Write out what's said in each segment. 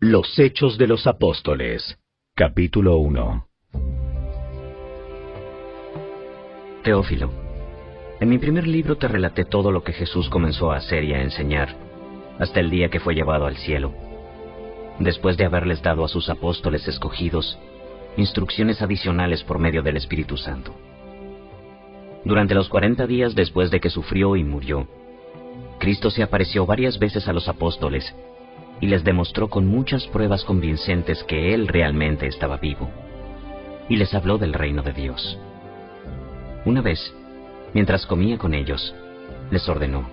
Los Hechos de los Apóstoles, capítulo 1. Teófilo, en mi primer libro te relaté todo lo que Jesús comenzó a hacer y a enseñar, hasta el día que fue llevado al cielo, después de haberles dado a sus apóstoles escogidos instrucciones adicionales por medio del Espíritu Santo. Durante los 40 días después de que sufrió y murió, Cristo se apareció varias veces a los apóstoles y les demostró con muchas pruebas convincentes que Él realmente estaba vivo, y les habló del reino de Dios. Una vez, mientras comía con ellos, les ordenó: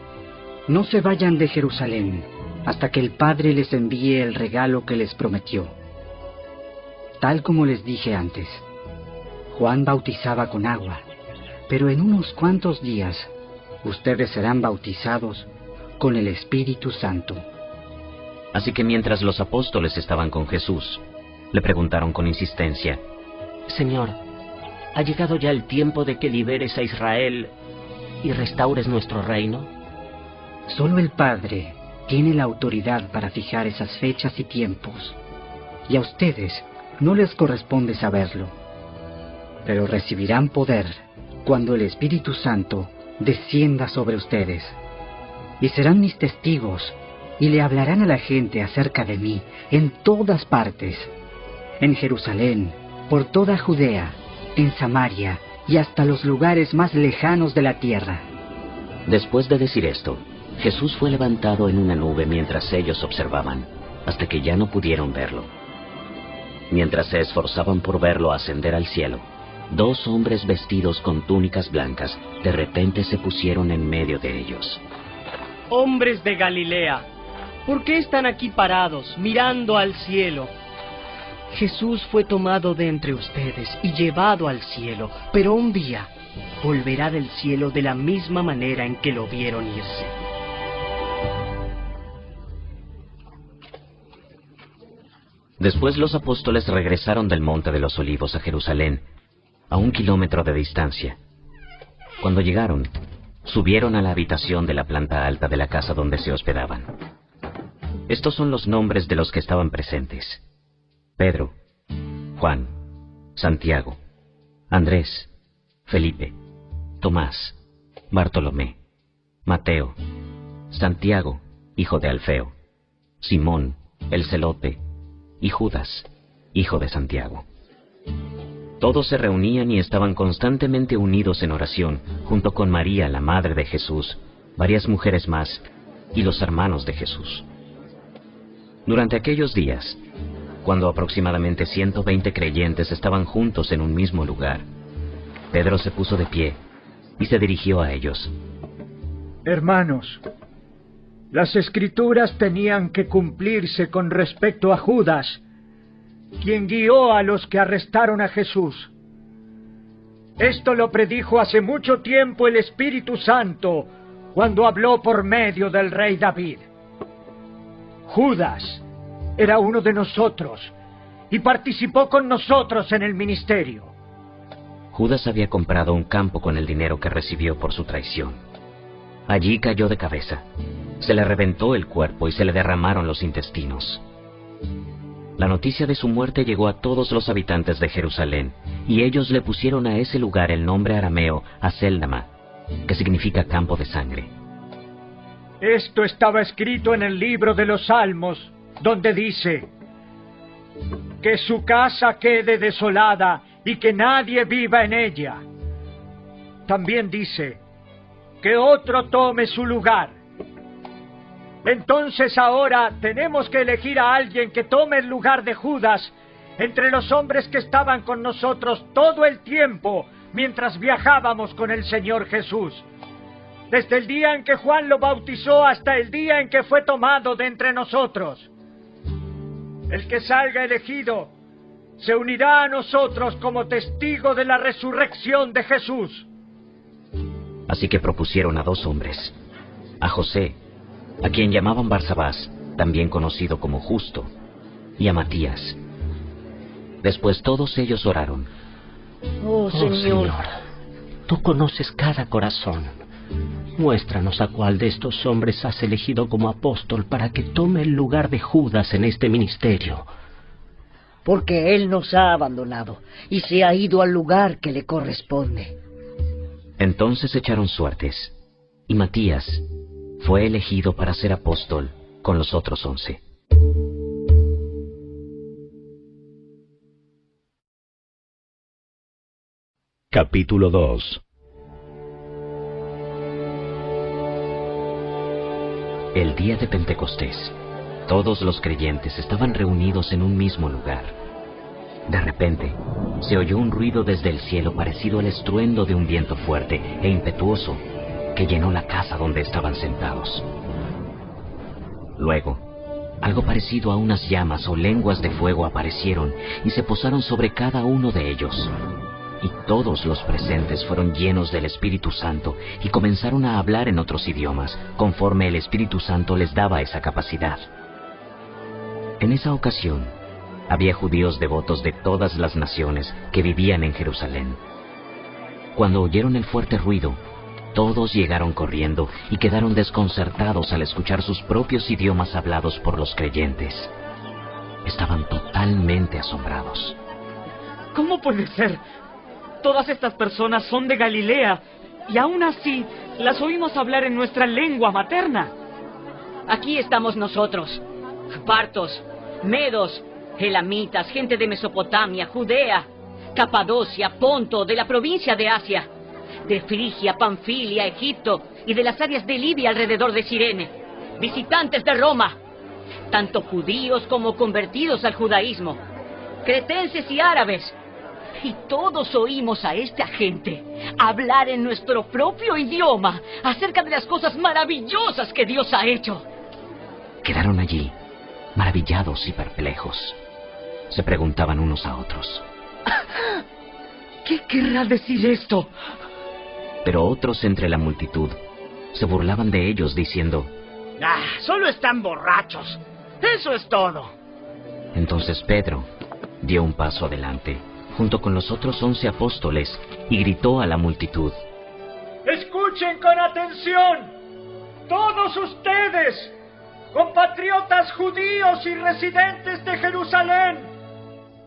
No se vayan de Jerusalén hasta que el Padre les envíe el regalo que les prometió. Tal como les dije antes, Juan bautizaba con agua, pero en unos cuantos días ustedes serán bautizados con el Espíritu Santo. Así que mientras los apóstoles estaban con Jesús, le preguntaron con insistencia: Señor, ¿ha llegado ya el tiempo de que liberes a Israel y restaures nuestro reino? Solo el Padre tiene la autoridad para fijar esas fechas y tiempos, y a ustedes no les corresponde saberlo. Pero recibirán poder cuando el Espíritu Santo descienda sobre ustedes, y serán mis testigos, y le hablarán a la gente acerca de mí en todas partes, en Jerusalén, por toda Judea, en Samaria y hasta los lugares más lejanos de la tierra. Después de decir esto, Jesús fue levantado en una nube mientras ellos observaban, hasta que ya no pudieron verlo. Mientras se esforzaban por verlo ascender al cielo, 2 hombres vestidos con túnicas blancas de repente se pusieron en medio de ellos. Hombres de Galilea, ¿por qué están aquí parados, mirando al cielo? Jesús fue tomado de entre ustedes y llevado al cielo, pero un día volverá del cielo de la misma manera en que lo vieron irse. Después los apóstoles regresaron del Monte de los Olivos a Jerusalén, a 1 kilómetro de distancia. Cuando llegaron, subieron a la habitación de la planta alta de la casa donde se hospedaban. Estos son los nombres de los que estaban presentes: Pedro, Juan, Santiago, Andrés, Felipe, Tomás, Bartolomé, Mateo, Santiago, hijo de Alfeo, Simón, el celote, y Judas, hijo de Santiago. Todos se reunían y estaban constantemente unidos en oración, junto con María, la madre de Jesús, varias mujeres más, y los hermanos de Jesús. Durante aquellos días, cuando aproximadamente 120 creyentes estaban juntos en un mismo lugar, Pedro se puso de pie y se dirigió a ellos. Hermanos, las Escrituras tenían que cumplirse con respecto a Judas, quien guió a los que arrestaron a Jesús. Esto lo predijo hace mucho tiempo el Espíritu Santo, cuando habló por medio del rey David. Judas era uno de nosotros y participó con nosotros en el ministerio. Judas había comprado un campo con el dinero que recibió por su traición. Allí cayó de cabeza. Se le reventó el cuerpo y se le derramaron los intestinos. La noticia de su muerte llegó a todos los habitantes de Jerusalén, y ellos le pusieron a ese lugar el nombre arameo Acéldama, que significa campo de sangre. Esto estaba escrito en el libro de los Salmos, donde dice: que su casa quede desolada y que nadie viva en ella. También dice: que otro tome su lugar. Entonces ahora tenemos que elegir a alguien que tome el lugar de Judas entre los hombres que estaban con nosotros todo el tiempo mientras viajábamos con el Señor Jesús, desde el día en que Juan lo bautizó hasta el día en que fue tomado de entre nosotros. El que salga elegido se unirá a nosotros como testigo de la resurrección de Jesús. Así que propusieron a 2 hombres, a José, a quien llamaban Barsabás, también conocido como Justo, y a Matías. Después todos ellos oraron. Oh Señor, tú conoces cada corazón. Muéstranos a cuál de estos hombres has elegido como apóstol para que tome el lugar de Judas en este ministerio. Porque él nos ha abandonado y se ha ido al lugar que le corresponde. Entonces echaron suertes, y Matías fue elegido para ser apóstol con los otros 11. Capítulo 2. El día de Pentecostés, todos los creyentes estaban reunidos en un mismo lugar. De repente, se oyó un ruido desde el cielo parecido al estruendo de un viento fuerte e impetuoso que llenó la casa donde estaban sentados. Luego, algo parecido a unas llamas o lenguas de fuego aparecieron y se posaron sobre cada uno de ellos. Y todos los presentes fueron llenos del Espíritu Santo y comenzaron a hablar en otros idiomas, conforme el Espíritu Santo les daba esa capacidad. En esa ocasión, había judíos devotos de todas las naciones que vivían en Jerusalén. Cuando oyeron el fuerte ruido, todos llegaron corriendo y quedaron desconcertados al escuchar sus propios idiomas hablados por los creyentes. Estaban totalmente asombrados. ¿Cómo puede ser? Todas estas personas son de Galilea, y aún así las oímos hablar en nuestra lengua materna. Aquí estamos nosotros, partos, medos, elamitas, gente de Mesopotamia, Judea, Capadocia, Ponto, de la provincia de Asia, de Frigia, Panfilia, Egipto y de las áreas de Libia alrededor de Cirene, visitantes de Roma, tanto judíos como convertidos al judaísmo, cretenses y árabes. Y todos oímos a esta gente hablar en nuestro propio idioma acerca de las cosas maravillosas que Dios ha hecho. Quedaron allí, maravillados y perplejos. Se preguntaban unos a otros: ¿qué querrá decir esto? Pero otros entre la multitud se burlaban de ellos diciendo: solo están borrachos. Eso es todo. Entonces Pedro dio un paso adelante, junto con los otros 11 apóstoles, y gritó a la multitud: Escuchen con atención, todos ustedes, compatriotas judíos y residentes de Jerusalén,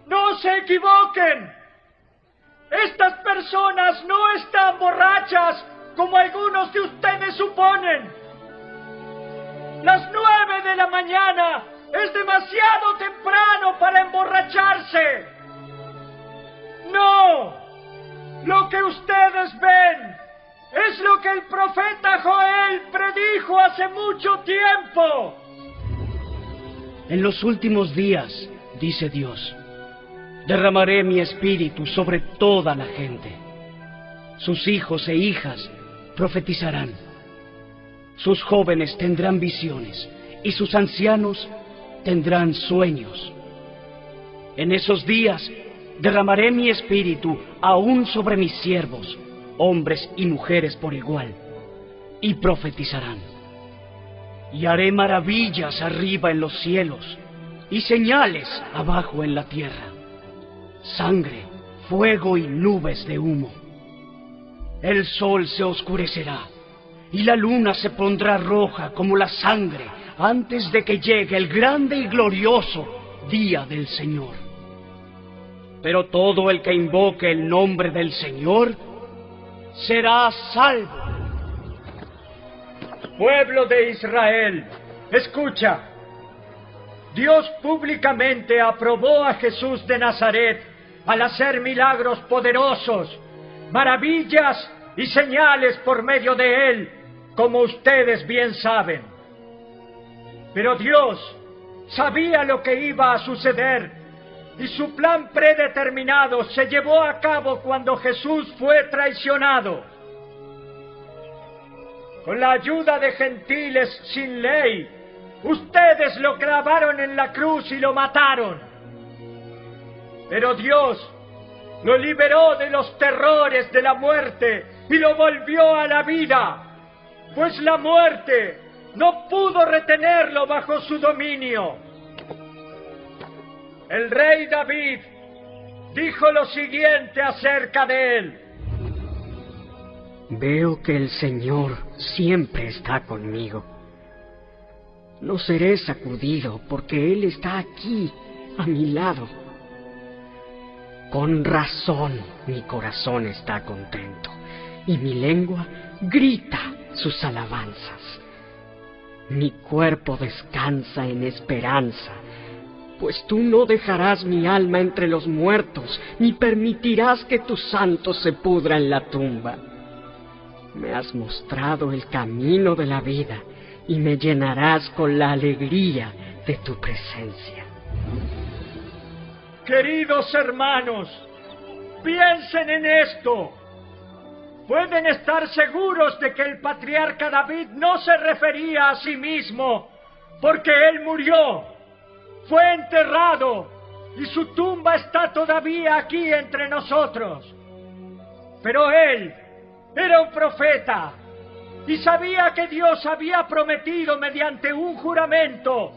no se equivoquen. Estas personas no están borrachas como algunos de ustedes suponen. Las 9 de la mañana es demasiado temprano para emborracharse. No, lo que ustedes ven es lo que el profeta Joel predijo hace mucho tiempo. En los últimos días, dice Dios, derramaré mi espíritu sobre toda la gente. Sus hijos e hijas profetizarán. Sus jóvenes tendrán visiones y sus ancianos tendrán sueños. En esos días derramaré mi espíritu aún sobre mis siervos, hombres y mujeres por igual, y profetizarán. Y haré maravillas arriba en los cielos y señales abajo en la tierra: sangre, fuego y nubes de humo. El sol se oscurecerá y la luna se pondrá roja como la sangre antes de que llegue el grande y glorioso día del Señor. Pero todo el que invoque el nombre del Señor será salvo. Pueblo de Israel, escucha. Dios públicamente aprobó a Jesús de Nazaret al hacer milagros poderosos, maravillas y señales por medio de él, como ustedes bien saben. Pero Dios sabía lo que iba a suceder, y su plan predeterminado se llevó a cabo cuando Jesús fue traicionado. Con la ayuda de gentiles sin ley, ustedes lo clavaron en la cruz y lo mataron. Pero Dios lo liberó de los terrores de la muerte y lo volvió a la vida, pues la muerte no pudo retenerlo bajo su dominio. El rey David dijo lo siguiente acerca de él: Veo que el Señor siempre está conmigo. No seré sacudido porque Él está aquí, a mi lado. Con razón mi corazón está contento y mi lengua grita sus alabanzas. Mi cuerpo descansa en esperanza, pues tú no dejarás mi alma entre los muertos, ni permitirás que tu santo se pudra en la tumba. Me has mostrado el camino de la vida y me llenarás con la alegría de tu presencia. Queridos hermanos, piensen en esto. Pueden estar seguros de que el patriarca David no se refería a sí mismo, porque él murió, fue enterrado y su tumba está todavía aquí entre nosotros. Pero él era un profeta y sabía que Dios había prometido mediante un juramento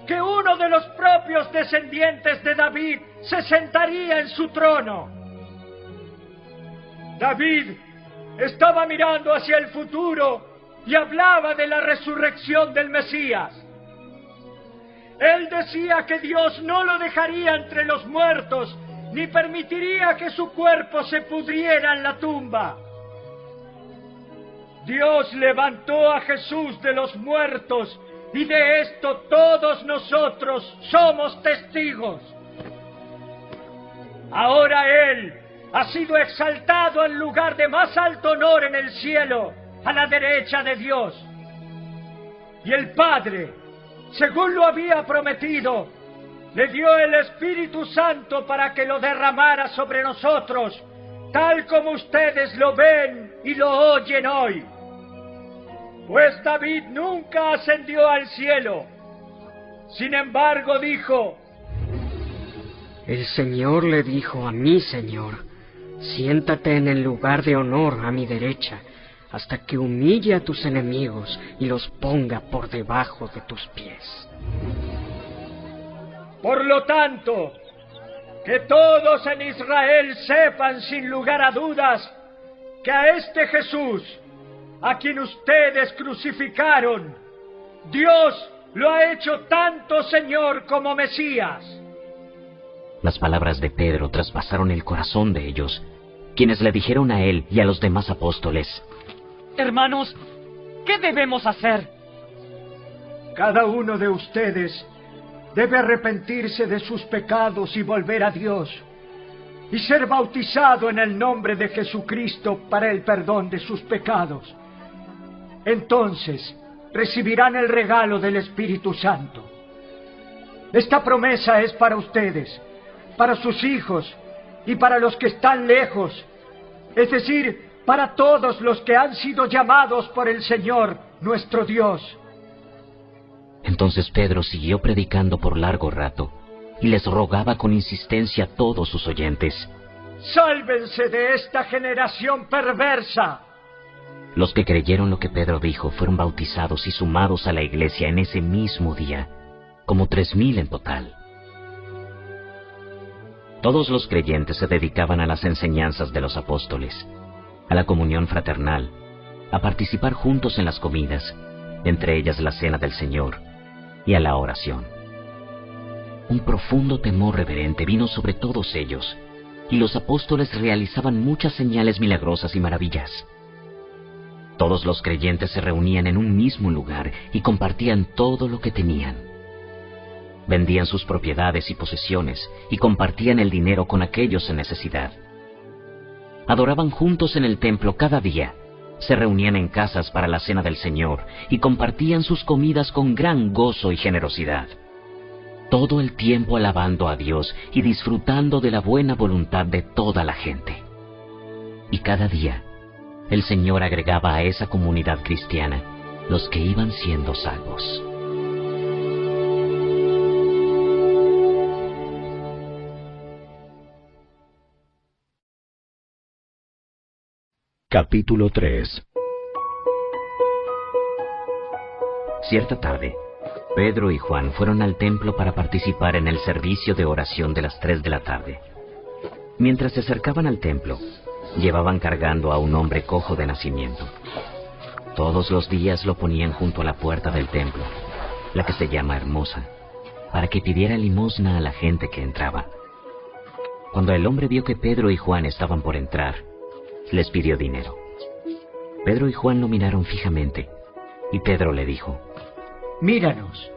que uno de los propios descendientes de David se sentaría en su trono. David estaba mirando hacia el futuro y hablaba de la resurrección del Mesías. Él decía que Dios no lo dejaría entre los muertos, ni permitiría que su cuerpo se pudriera en la tumba. Dios levantó a Jesús de los muertos, y de esto todos nosotros somos testigos. Ahora Él ha sido exaltado al lugar de más alto honor en el cielo, a la derecha de Dios. Y el Padre, según lo había prometido, le dio el Espíritu Santo para que lo derramara sobre nosotros, tal como ustedes lo ven y lo oyen hoy. Pues David nunca ascendió al cielo. Sin embargo, dijo: El Señor le dijo a mi Señor: siéntate en el lugar de honor a mi derecha, hasta que humille a tus enemigos y los ponga por debajo de tus pies. Por lo tanto, que todos en Israel sepan sin lugar a dudas que a este Jesús, a quien ustedes crucificaron, Dios lo ha hecho tanto Señor como Mesías. Las palabras de Pedro traspasaron el corazón de ellos, quienes le dijeron a él y a los demás apóstoles: Hermanos, ¿qué debemos hacer? Cada uno de ustedes debe arrepentirse de sus pecados y volver a Dios, y ser bautizado en el nombre de Jesucristo para el perdón de sus pecados. Entonces recibirán el regalo del Espíritu Santo. Esta promesa es para ustedes, para sus hijos y para los que están lejos, es decir, para todos los que han sido llamados por el Señor, nuestro Dios. Entonces Pedro siguió predicando por largo rato y les rogaba con insistencia a todos sus oyentes: ¡sálvense de esta generación perversa! Los que creyeron lo que Pedro dijo fueron bautizados y sumados a la iglesia en ese mismo día, como 3,000 en total. Todos los creyentes se dedicaban a las enseñanzas de los apóstoles, a la comunión fraternal, a participar juntos en las comidas, entre ellas la cena del Señor, y a la oración. Un profundo temor reverente vino sobre todos ellos, y los apóstoles realizaban muchas señales milagrosas y maravillas. Todos los creyentes se reunían en un mismo lugar y compartían todo lo que tenían. Vendían sus propiedades y posesiones y compartían el dinero con aquellos en necesidad. Adoraban juntos en el templo cada día, se reunían en casas para la cena del Señor y compartían sus comidas con gran gozo y generosidad. Todo el tiempo alabando a Dios y disfrutando de la buena voluntad de toda la gente. Y cada día, el Señor agregaba a esa comunidad cristiana los que iban siendo salvos. Capítulo 3. Cierta tarde, Pedro y Juan fueron al templo para participar en el servicio de oración de las 3 de la tarde. Mientras se acercaban al templo, Llevaban cargando a un hombre cojo de nacimiento. Todos los días lo ponían junto a la puerta del templo, la que se llama Hermosa, para que pidiera limosna a la gente que entraba. Cuando el hombre vio que Pedro y Juan estaban por entrar, les pidió dinero. Pedro y Juan lo miraron fijamente, y Pedro le dijo: Míranos.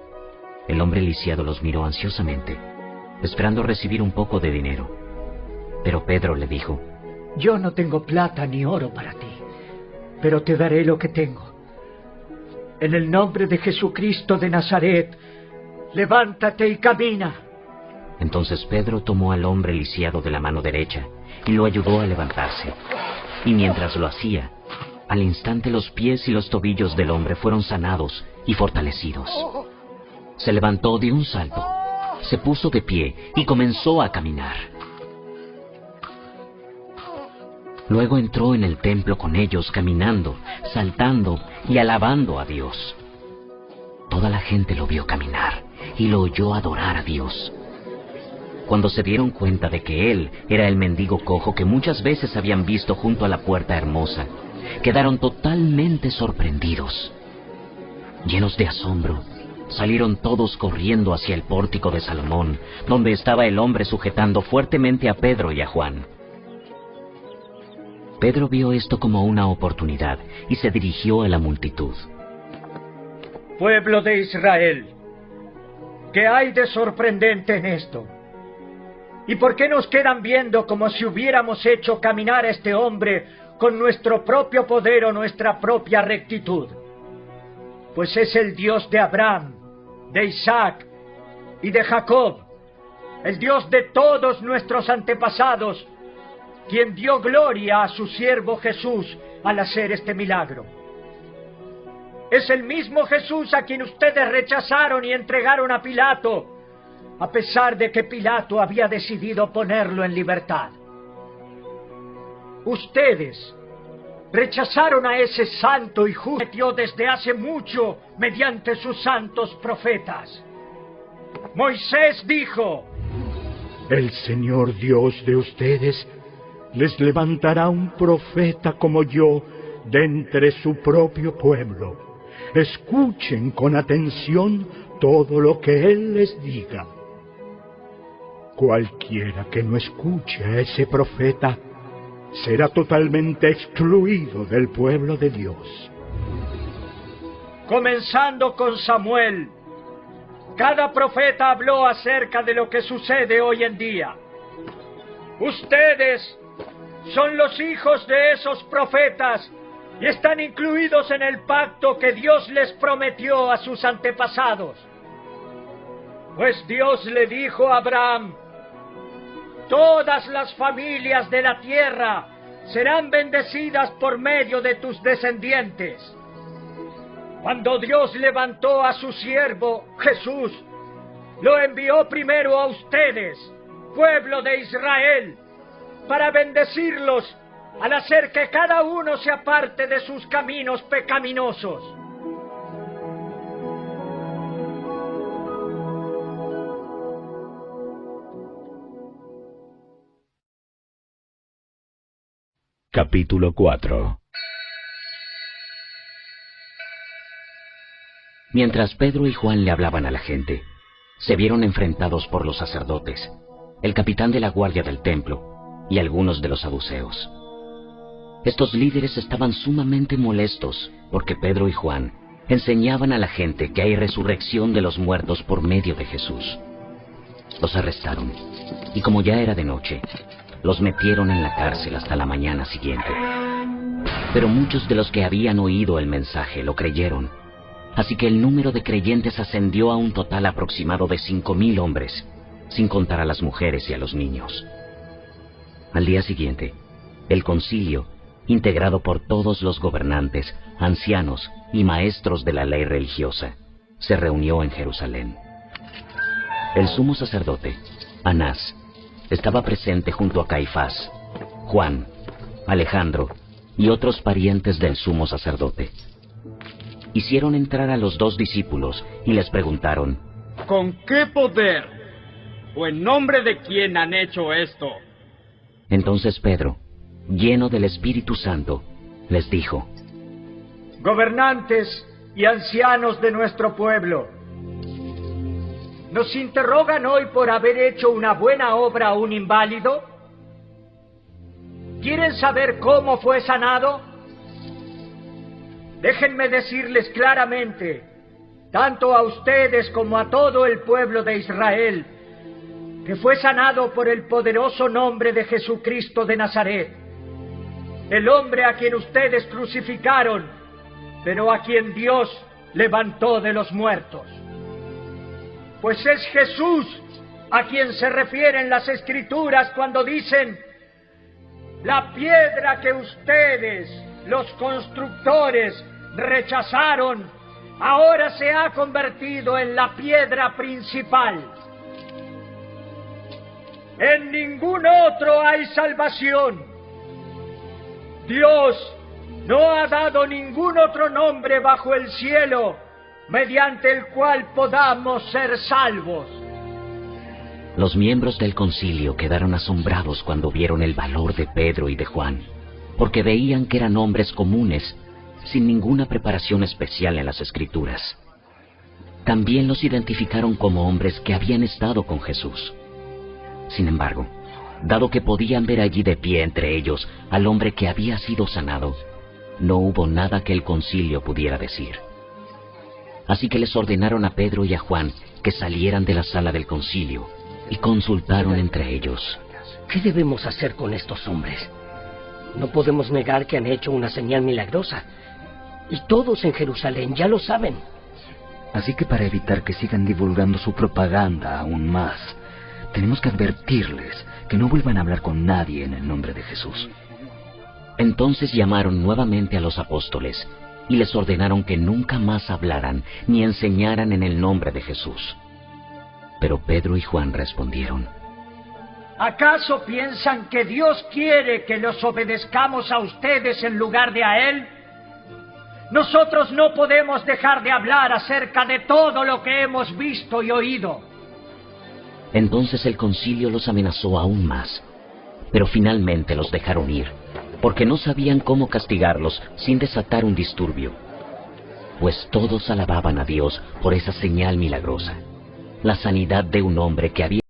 El hombre lisiado los miró ansiosamente, esperando recibir un poco de dinero. Pero Pedro le dijo: Yo no tengo plata ni oro para ti, pero te daré lo que tengo. En el nombre de Jesucristo de Nazaret, levántate y camina. Entonces Pedro tomó al hombre lisiado de la mano derecha y lo ayudó a levantarse. Y mientras lo hacía, al instante los pies y los tobillos del hombre fueron sanados y fortalecidos. Se levantó de un salto, se puso de pie y comenzó a caminar. Luego entró en el templo con ellos, caminando, saltando y alabando a Dios. Toda la gente lo vio caminar y lo oyó adorar a Dios. Cuando se dieron cuenta de que él era el mendigo cojo que muchas veces habían visto junto a la puerta Hermosa, quedaron totalmente sorprendidos. Llenos de asombro, salieron todos corriendo hacia el pórtico de Salomón, donde estaba el hombre sujetando fuertemente a Pedro y a Juan. Pedro vio esto como una oportunidad y se dirigió a la multitud. Pueblo de Israel, ¿qué hay de sorprendente en esto? ¿Y por qué nos quedan viendo como si hubiéramos hecho caminar a este hombre con nuestro propio poder o nuestra propia rectitud? Pues es el Dios de Abraham, de Isaac y de Jacob, el Dios de todos nuestros antepasados, quien dio gloria a su siervo Jesús al hacer este milagro. Es el mismo Jesús a quien ustedes rechazaron y entregaron a Pilato, a pesar de que Pilato había decidido ponerlo en libertad. Ustedes rechazaron a ese santo y justo que metió desde hace mucho mediante sus santos profetas. Moisés dijo: El Señor Dios de ustedes les levantará un profeta como yo de entre su propio pueblo. Escuchen con atención todo lo que Él les diga. Cualquiera que no escuche a ese profeta será totalmente excluido del pueblo de Dios. Comenzando con Samuel, cada profeta habló acerca de lo que sucede hoy en día. Ustedes son los hijos de esos profetas y están incluidos en el pacto que Dios les prometió a sus antepasados. Pues Dios le dijo a Abraham: todas las familias de la tierra serán bendecidas por medio de tus descendientes. Cuando Dios levantó a su siervo, Jesús, lo envió primero a ustedes, pueblo de Israel, para bendecirlos al hacer que cada uno se aparte de sus caminos pecaminosos. Capítulo 4. Mientras Pedro y Juan le hablaban a la gente, se vieron enfrentados por los sacerdotes, el capitán de la guardia del templo y algunos de los saduceos. Estos líderes estaban sumamente molestos porque Pedro y Juan enseñaban a la gente que hay resurrección de los muertos por medio de Jesús. Los arrestaron y, como ya era de noche, los metieron en la cárcel hasta la mañana siguiente. Pero muchos de los que habían oído el mensaje lo creyeron, así que el número de creyentes ascendió a un total aproximado de 5,000 hombres, sin contar a las mujeres y a los niños. Al día siguiente, el concilio, integrado por todos los gobernantes, ancianos y maestros de la ley religiosa, se reunió en Jerusalén. El sumo sacerdote, Anás, estaba presente junto a Caifás, Juan, Alejandro y otros parientes del sumo sacerdote. Hicieron entrar a los 2 discípulos y les preguntaron: ¿con qué poder o en nombre de quién han hecho esto? Entonces Pedro, lleno del Espíritu Santo, les dijo: Gobernantes y ancianos de nuestro pueblo, ¿nos interrogan hoy por haber hecho una buena obra a un inválido? ¿Quieren saber cómo fue sanado? Déjenme decirles claramente, tanto a ustedes como a todo el pueblo de Israel, que fue sanado por el poderoso nombre de Jesucristo de Nazaret, el hombre a quien ustedes crucificaron, pero a quien Dios levantó de los muertos. Pues es Jesús a quien se refieren las Escrituras cuando dicen: la piedra que ustedes, los constructores, rechazaron, ahora se ha convertido en la piedra principal. En ningún otro hay salvación. Dios no ha dado ningún otro nombre bajo el cielo mediante el cual podamos ser salvos. Los miembros del concilio quedaron asombrados cuando vieron el valor de Pedro y de Juan, porque veían que eran hombres comunes, sin ninguna preparación especial en las Escrituras. También los identificaron como hombres que habían estado con Jesús. Sin embargo, dado que podían ver allí de pie entre ellos al hombre que había sido sanado, no hubo nada que el concilio pudiera decir. Así que les ordenaron a Pedro y a Juan que salieran de la sala del concilio y consultaron entre ellos: ¿qué debemos hacer con estos hombres? No podemos negar que han hecho una señal milagrosa, y todos en Jerusalén ya lo saben. Así que para evitar que sigan divulgando su propaganda aún más, tenemos que advertirles que no vuelvan a hablar con nadie en el nombre de Jesús. Entonces llamaron nuevamente a los apóstoles y les ordenaron que nunca más hablaran ni enseñaran en el nombre de Jesús. Pero Pedro y Juan respondieron: ¿acaso piensan que Dios quiere que los obedezcamos a ustedes en lugar de a Él? Nosotros no podemos dejar de hablar acerca de todo lo que hemos visto y oído. Entonces el concilio los amenazó aún más, pero finalmente los dejaron ir, porque no sabían cómo castigarlos sin desatar un disturbio. Pues todos alababan a Dios por esa señal milagrosa, la sanidad de un hombre que había